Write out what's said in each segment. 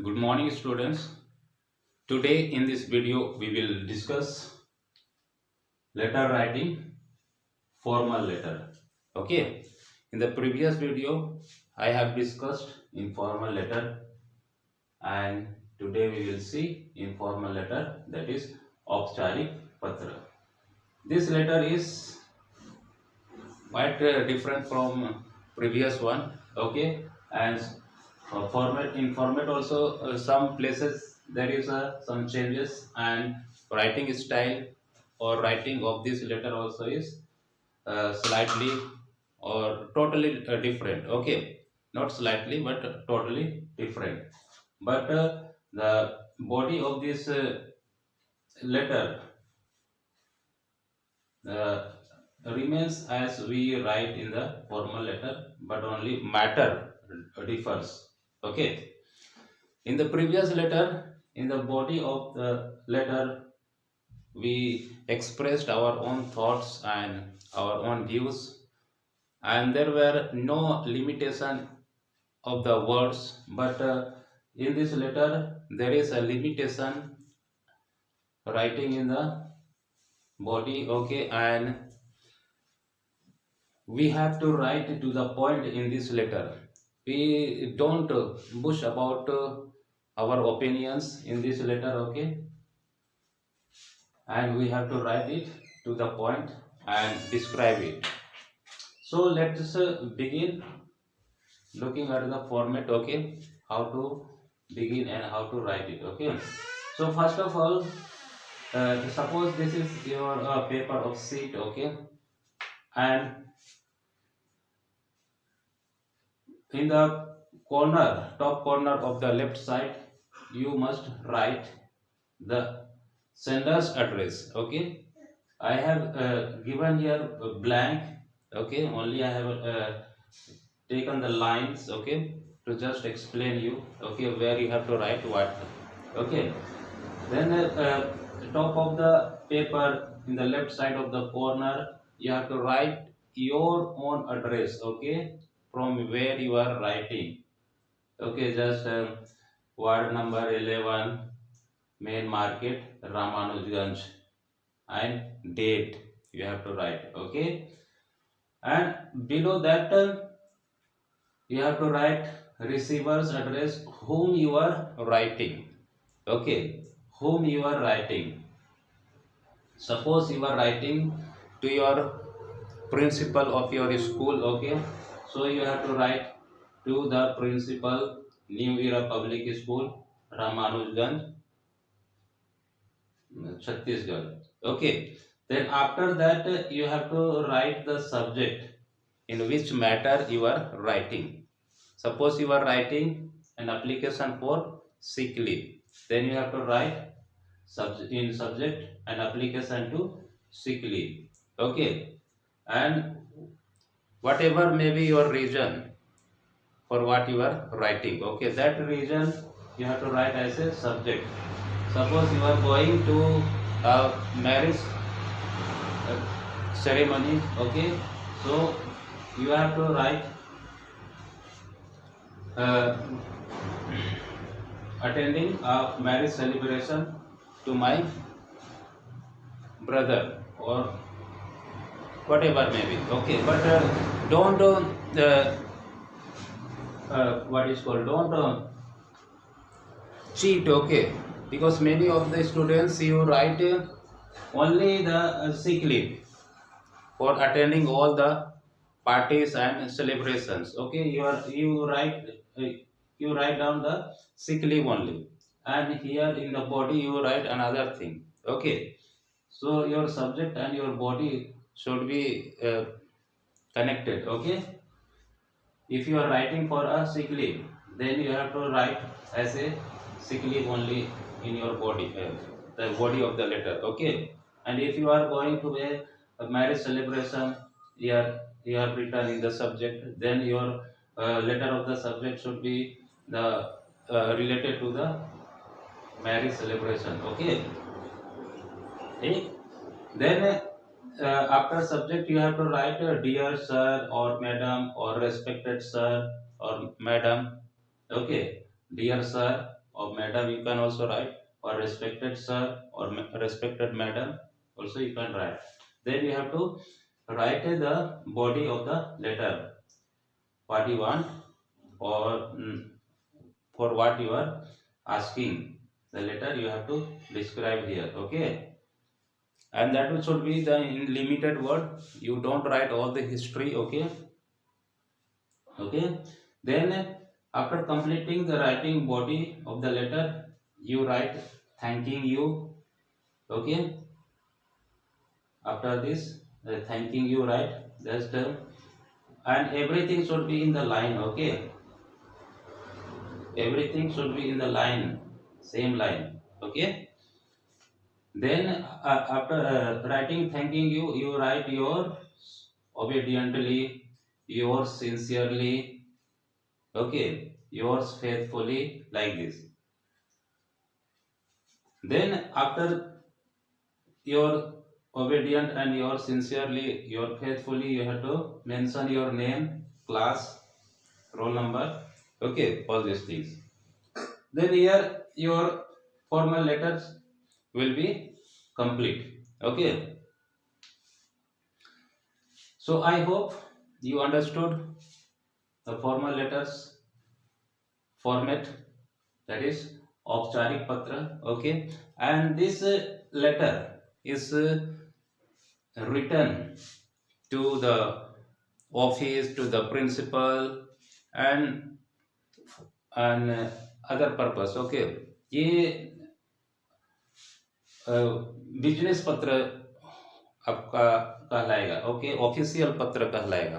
Good morning, students. Today in this video we will discuss letter writing, formal letter. Okay. In the previous video I have discussed informal letter, and today we will see informal letter, that is Aupcharik Patra. This letter is quite different from previous one. Okay. And format in format also, some places there is some changes, and writing style or writing of this letter also is slightly or totally different. Okay, not slightly but totally different. But the body of this letter uh, remains as we write in the formal letter, but only matter differs. Okay. In the previous letter, in the body of the letter, we expressed our own thoughts and our own views, and there were no limitation of the words. But in this letter, there is a limitation writing in the body. Okay, and we have to write to the point in this letter. We don't push about our opinions in this letter. Okay, and we have to write it to the point and describe it. So let's begin looking at the format. Okay, how to begin and how to write it. Okay, so first of all, suppose this is your paper of sheet. Okay, and in the top corner of the left side, you must write the sender's address. Okay, I have given here blank. Okay, only I have taken the lines. Okay, to just explain you. Okay, where you have to write what. Okay, then top of the paper in the left side of the corner, you have to write your own address. Okay, from where you are writing. Okay, just ward number 11, main market, Ramanujganj, and date you have to write. Okay, and below that you have to write receiver's address, whom you are writing. Okay, whom you are writing. Suppose you are writing to your principal of your school. Okay, so you have to write to the principal, New Era Public School, Ramanujganj, Chhattisgarh. Okay, then after that you have to write the subject in which matter you are writing. Suppose you are writing an application for sick leave, then you have to write in subject an application to sick leave. Okay, and whatever may be your reason for what you are writing. Okay, that reason you have to write as a subject. Suppose you are going to a marriage ceremony. Okay, so you have to write uh, attending a marriage celebration to my brother or whatever may be. Okay, but don't what is called, don't cheat. Okay, because many of the students, you write only the sick leave for attending all the parties and celebrations. Okay, you write down the sick leave only, and here in the body you write another thing. Okay, so your subject and your body should be connected. Okay, if you are writing for a sick leave, then you have to write as a sick leave only in your body, the body of the letter. Okay, and if you are going to a marriage celebration, you have written in the subject, then your letter of the subject should be the related to the marriage celebration. Okay. Okay. Then after subject you have to write dear sir or madam or respected sir or madam. Okay, dear sir or madam you can also write, or respected sir or respected madam also you can write. Then you have to write the body of the letter, what you want, or for what you are asking the letter you have to describe here. Okay, and that should be the in limited word, you don't write all the history. Okay. Okay, then after completing the writing body of the letter, you write thanking you. Okay, after this thanking you, write just and everything should be in the line. Okay, everything should be in the line, same line. Okay, then after writing thanking you, you write your obediently, yours sincerely, okay, yours faithfully, like this. Then after your obedient and your sincerely, your faithfully, you have to mention your name, class, roll number. Okay, all these things. Then here your formal letters will be complete. Okay, so I hope you understood the formal letters format, that is औपचारिक patra. Okay, and this letter is written to the office, to the principal, and other purpose. Okay, ये business पत्र आपका कहलाएगा. Okay, official पत्र कहलाएगा.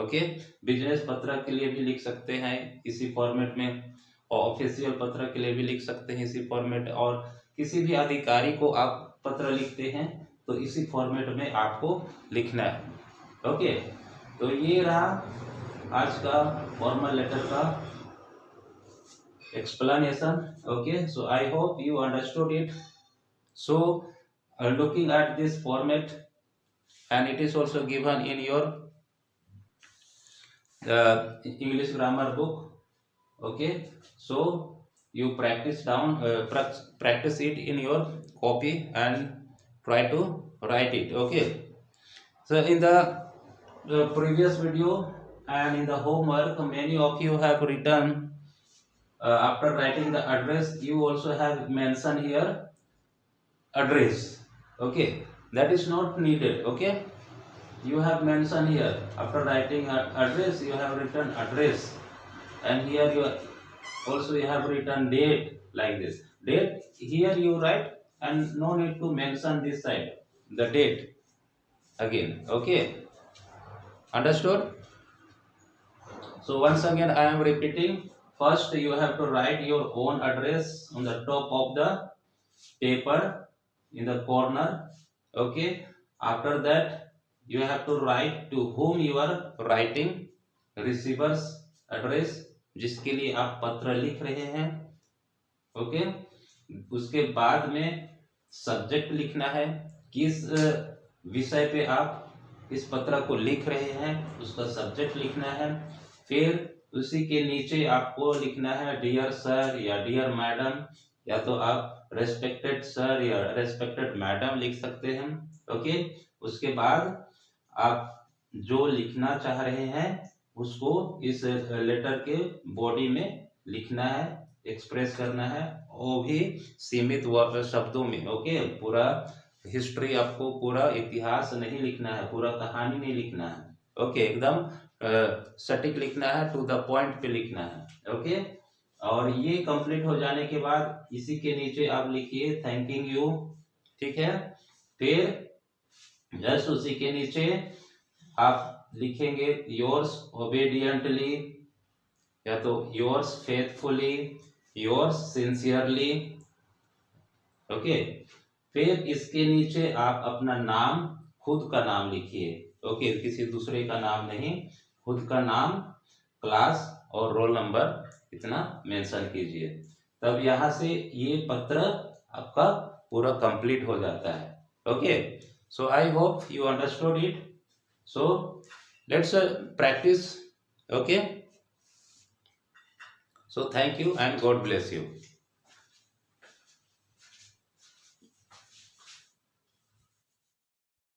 Okay, business पत्र के लिए भी लिख सकते हैं इसी फॉर्मेट में, और ऑफिशियल पत्र के लिए भी लिख सकते हैं इसी फॉर्मेट, और किसी भी अधिकारी को आप पत्र लिखते हैं तो इसी फॉर्मेट में आपको लिखना है. ओके, तो ये रहा आज का फॉर्मल लेटर का explanation. Okay, so I hope you understood it. So looking at this format, and it is also given in your English grammar book. Okay, so you practice down, practice it in your copy and try to write it. Okay, so in the previous video and in the homework, many of you have written after writing the address, you also have mentioned here address. Okay, that is not needed. Okay, you have mentioned here after writing address, you have written address, and here you also you have written date, like this date. Here you write, and no need to mention this side the date again. Okay, understood? So once again I am repeating. First, you have to write your own address on the top of the paper in the corner. Okay. After that, you have to write to whom you are writing, receiver's address, जिसके लिए आप पत्र लिख रहे हैं. Okay, उसके बाद में सब्जेक्ट लिखना है, किस विषय पे आप इस पत्र को लिख रहे हैं उसका सब्जेक्ट लिखना है. फिर उसी के नीचे आपको लिखना है डियर सर या डियर मैडम, या तो आप रेस्पेक्टेड सर या रेस्पेक्टेड मैडम लिख सकते हैं. ओके, उसके बाद आप जो लिखना चाह रहे हैं उसको इस लेटर के बॉडी में लिखना है, एक्सप्रेस करना है, वो भी सीमित शब्दों में. ओके, पूरा हिस्ट्री आपको, पूरा इतिहास नहीं लिखना है, पूरा कहानी नहीं लिखना है. ओके, एकदम सटीक लिखना है, टू द पॉइंट पे लिखना है. ओके, और ये कंप्लीट हो जाने के बाद इसी के नीचे आप लिखिए थैंकिंग यू. ठीक है, फिर जस्ट उसी के नीचे आप लिखेंगे योर्स ओबेडियंटली, या तो yours faithfully, yours sincerely. Okay, फिर इसके नीचे आप अपना नाम, खुद का नाम लिखिए. ओके, किसी दूसरे का नाम नहीं, खुद का नाम, क्लास और रोल नंबर इतना मेंशन कीजिए. तब यहां से ये पत्र आपका पूरा कंप्लीट हो जाता है. Okay, so I hope you understood it. So let's practice. Okay, so thank you and God bless you.